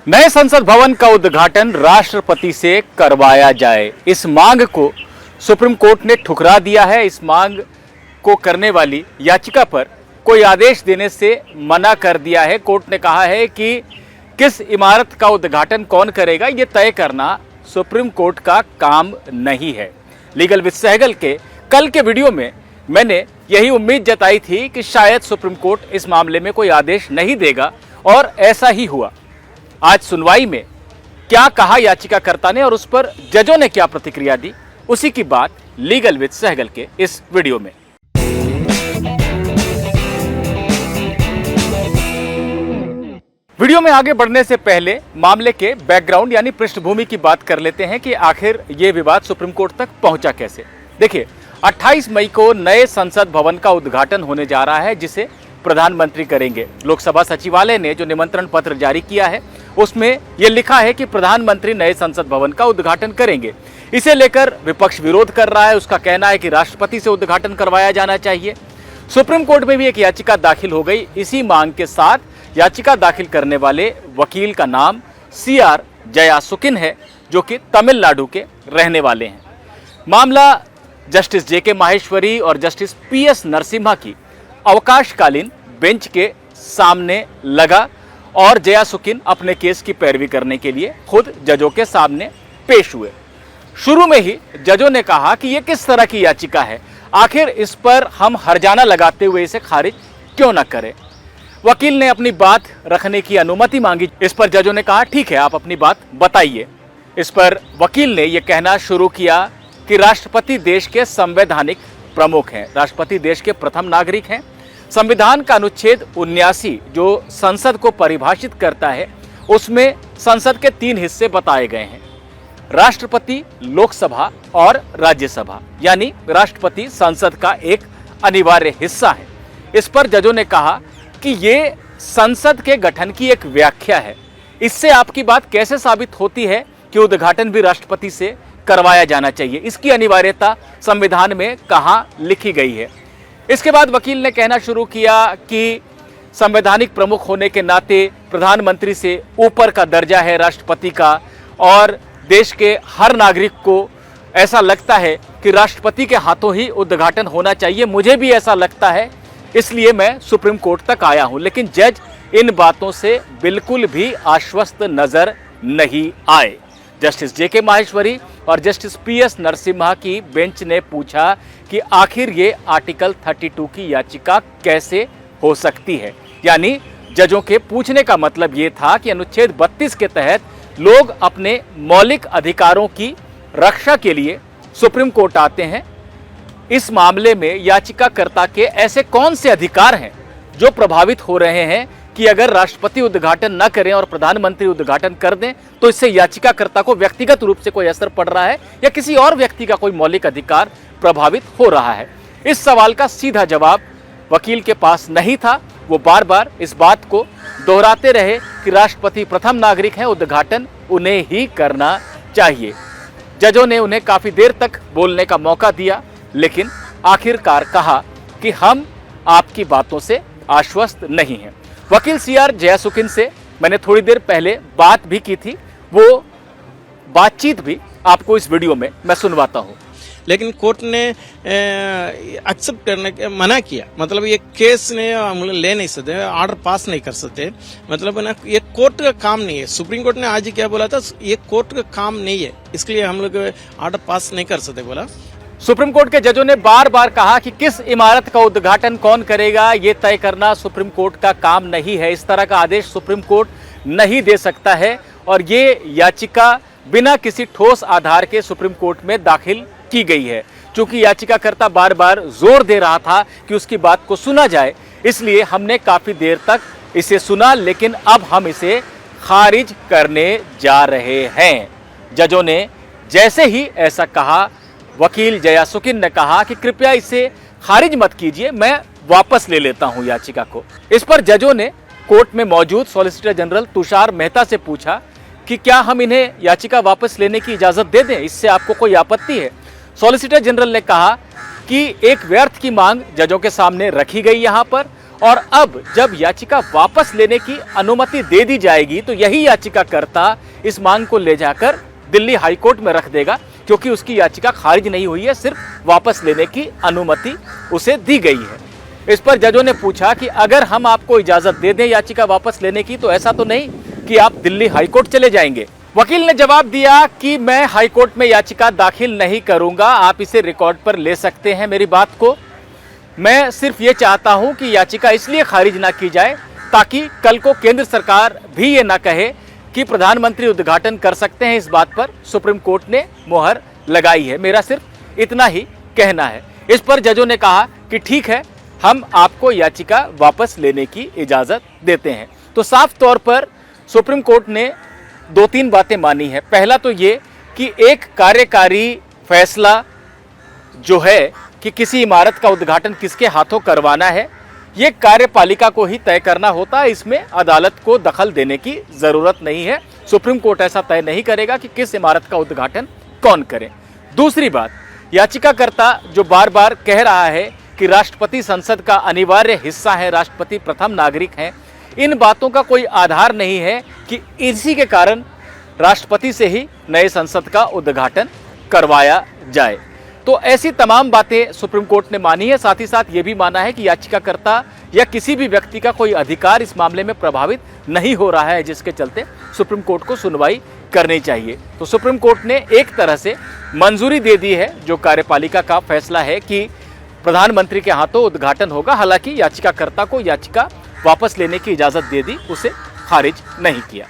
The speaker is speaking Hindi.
नए संसद भवन का उद्घाटन राष्ट्रपति से करवाया जाए, इस मांग को सुप्रीम कोर्ट ने ठुकरा दिया है। इस मांग को करने वाली याचिका पर कोई आदेश देने से मना कर दिया है। कोर्ट ने कहा है कि किस इमारत का उद्घाटन कौन करेगा, यह तय करना सुप्रीम कोर्ट का काम नहीं है। लीगल विद सहगल के कल के वीडियो में मैंने यही उम्मीद जताई थी कि शायद सुप्रीम कोर्ट इस मामले में कोई आदेश नहीं देगा, और ऐसा ही हुआ। आज सुनवाई में क्या कहा याचिकाकर्ता ने और उस पर जजों ने क्या प्रतिक्रिया दी, उसी की बात लीगल विद सहगल के इस वीडियो में। वीडियो में आगे बढ़ने से पहले मामले के बैकग्राउंड यानी पृष्ठभूमि की बात कर लेते हैं कि आखिर ये विवाद सुप्रीम कोर्ट तक पहुंचा कैसे। देखिए, 28 मई को नए संसद भवन का उद्घाटन होने जा रहा है, जिसे प्रधानमंत्री करेंगे। लोकसभा सचिवालय ने जो निमंत्रण पत्र जारी किया है उसमें यह लिखा है कि प्रधानमंत्री नए संसद भवन का उद्घाटन करेंगे। इसे लेकर विपक्ष विरोध कर रहा है। उसका कहना है कि राष्ट्रपति से उद्घाटन करवाया जाना चाहिए। सुप्रीम कोर्ट में भी एक याचिका दाखिल हो गई इसी मांग के साथ। याचिका दाखिल करने वाले वकील का नाम CR जयासुकिन है, जो कि तमिलनाडु के रहने वाले हैं। मामला जस्टिस JK माहेश्वरी और जस्टिस PS नरसिम्हा की अवकाशकालीन बेंच के सामने लगा और जयासुकिन अपने केस की पैरवी करने के लिए खुद जजों के सामने पेश हुए। शुरू में ही जजों ने कहा कि यह किस तरह की याचिका है, आखिर इस पर हम हर्जाना लगाते हुए इसे खारिज क्यों न करें। वकील ने अपनी बात रखने की अनुमति मांगी। इस पर जजों ने कहा ठीक है, आप अपनी बात बताइए। इस पर वकील ने यह कहना शुरू किया कि राष्ट्रपति देश के संवैधानिक प्रमुख हैं, राष्ट्रपति देश के प्रथम नागरिक हैं। संविधान का अनुच्छेद 79 जो संसद को परिभाषित करता है, उसमें संसद के 3 हिस्से बताए गए हैं, राष्ट्रपति, लोकसभा और राज्यसभा, यानी राष्ट्रपति संसद का एक अनिवार्य हिस्सा है। इस पर जजों ने कहा कि ये संसद के गठन की एक व्याख्या है। इससे आपकी बात कैसे साबित होती है कि उद्घाटन भी राष्ट्रपति से करवाया जाना चाहिए, इसकी अनिवार्यता संविधान में कहां लिखी गई है। इसके बाद वकील ने कहना शुरू किया कि संवैधानिक प्रमुख होने के नाते प्रधानमंत्री से ऊपर का दर्जा है राष्ट्रपति का, और देश के हर नागरिक को ऐसा लगता है कि राष्ट्रपति के हाथों ही उद्घाटन होना चाहिए। मुझे भी ऐसा लगता है, इसलिए मैं सुप्रीम कोर्ट तक आया हूं। लेकिन जज इन बातों से बिल्कुल भी आश्वस्त नजर नहीं आए। जस्टिस JK माहेश्वरी और जस्टिस PS नरसिम्हा की बेंच ने पूछा कि आखिर ये आर्टिकल 32 की याचिका कैसे हो सकती है। यानी जजों के पूछने का मतलब ये था कि अनुच्छेद 32 के तहत लोग अपने मौलिक अधिकारों की रक्षा के लिए सुप्रीम कोर्ट आते हैं। इस मामले में याचिकाकर्ता के ऐसे कौन से अधिकार हैं जो प्रभावित हो रहे हैं कि अगर राष्ट्रपति उद्घाटन न करें और प्रधानमंत्री उद्घाटन कर दें तो इससे याचिकाकर्ता को व्यक्तिगत रूप से कोई असर पड़ रहा है या किसी और व्यक्ति का कोई मौलिक अधिकार प्रभावित हो रहा है। इस सवाल का सीधा जवाब वकील के पास नहीं था। वो बार बार इस बात को दोहराते रहे कि राष्ट्रपति प्रथम नागरिक हैं, उद्घाटन उन्हें ही करना चाहिए। जजों ने उन्हें काफी देर तक बोलने का मौका दिया, लेकिन आखिरकार कहा कि हम आपकी बातों से आश्वस्त नहीं हैं। वकील CR जयासुकिन से मैंने थोड़ी देर पहले बात भी की थी, वो बातचीत भी आपको इस वीडियो में मैं सुनवाता हूं। लेकिन कोर्ट ने एक्सेप्ट करने के मना किया। मतलब ये केस ने हम लोग ले नहीं सकते, ऑर्डर पास नहीं कर सकते। मतलब ना, ये कोर्ट का काम नहीं है। सुप्रीम कोर्ट ने आज क्या बोला था, ये कोर्ट का काम नहीं है, इसके लिए हम लोग ऑर्डर पास नहीं कर सकते बोला। सुप्रीम कोर्ट के जजों ने बार बार कहा कि किस इमारत का उद्घाटन कौन करेगा ये तय करना सुप्रीम कोर्ट का काम नहीं है। इस तरह का आदेश सुप्रीम कोर्ट नहीं दे सकता है, और ये याचिका बिना किसी ठोस आधार के सुप्रीम कोर्ट में दाखिल की गई है। चूंकि याचिकाकर्ता बार बार जोर दे रहा था कि उसकी बात को सुना जाए, इसलिए हमने काफी देर तक इसे सुना, लेकिन अब हम इसे खारिज करने जा रहे हैं। जजों ने जैसे ही ऐसा कहा, वकील जयासुकिन ने कहा कि कृपया इसे खारिज मत कीजिए, मैं वापस ले लेता हूं याचिका को। इस पर जजों ने कोर्ट में मौजूद सॉलिसिटर जनरल तुषार मेहता से पूछा कि क्या हम इन्हें याचिका वापस लेने की इजाजत दे दें, इससे आपको कोई आपत्ति है। सॉलिसिटर जनरल ने कहा कि एक व्यर्थ की मांग जजों के सामने रखी गई यहां पर, और अब जब याचिका वापस लेने की अनुमति दे दी जाएगी तो यही याचिकाकर्ता इस मांग को ले जाकर दिल्ली हाईकोर्ट में रख देगा, क्योंकि उसकी याचिका खारिज नहीं हुई है, सिर्फ वापस लेने की अनुमति उसे दी गई है। इस पर जजों ने पूछा कि अगर हम आपको इजाजत दे दें याचिका वापस लेने की, तो ऐसा तो नहीं कि आप दिल्ली हाईकोर्ट चले जाएंगे। वकील ने जवाब दिया कि मैं हाईकोर्ट में याचिका दाखिल नहीं करूंगा, आप इसे रिकॉर्ड पर ले सकते हैं मेरी बात को। मैं सिर्फ ये चाहता हूं कि याचिका इसलिए खारिज ना की जाए ताकि कल को केंद्र सरकार भी ये ना कहे कि प्रधानमंत्री उद्घाटन कर सकते हैं, इस बात पर सुप्रीम कोर्ट ने मोहर लगाई है। मेरा सिर्फ इतना ही कहना है। इस पर जजों ने कहा कि ठीक है, हम आपको याचिका वापस लेने की इजाजत देते हैं। तो साफ तौर पर सुप्रीम कोर्ट ने 2-3 बातें मानी है। पहला तो ये कि एक कार्यकारी फैसला जो है कि किसी इमारत का उद्घाटन किसके हाथों करवाना है, ये कार्यपालिका को ही तय करना होता है, इसमें अदालत को दखल देने की जरूरत नहीं है। सुप्रीम कोर्ट ऐसा तय नहीं करेगा कि किस इमारत का उद्घाटन कौन करे। दूसरी बात, याचिकाकर्ता जो बार बार कह रहा है कि राष्ट्रपति संसद का अनिवार्य हिस्सा है, राष्ट्रपति प्रथम नागरिक हैं, इन बातों का कोई आधार नहीं है कि इसी के कारण राष्ट्रपति से ही नए संसद का उद्घाटन करवाया जाए। तो ऐसी तमाम बातें सुप्रीम कोर्ट ने मानी है। साथ ही साथ ये भी माना है कि याचिकाकर्ता या किसी भी व्यक्ति का कोई अधिकार इस मामले में प्रभावित नहीं हो रहा है, जिसके चलते सुप्रीम कोर्ट को सुनवाई करनी चाहिए। तो सुप्रीम कोर्ट ने एक तरह से मंजूरी दे दी है जो कार्यपालिका का फैसला है कि प्रधानमंत्री के हाथों उद्घाटन होगा। हालांकि याचिकाकर्ता को याचिका वापस लेने की इजाजत दे दी, उसे खारिज नहीं किया।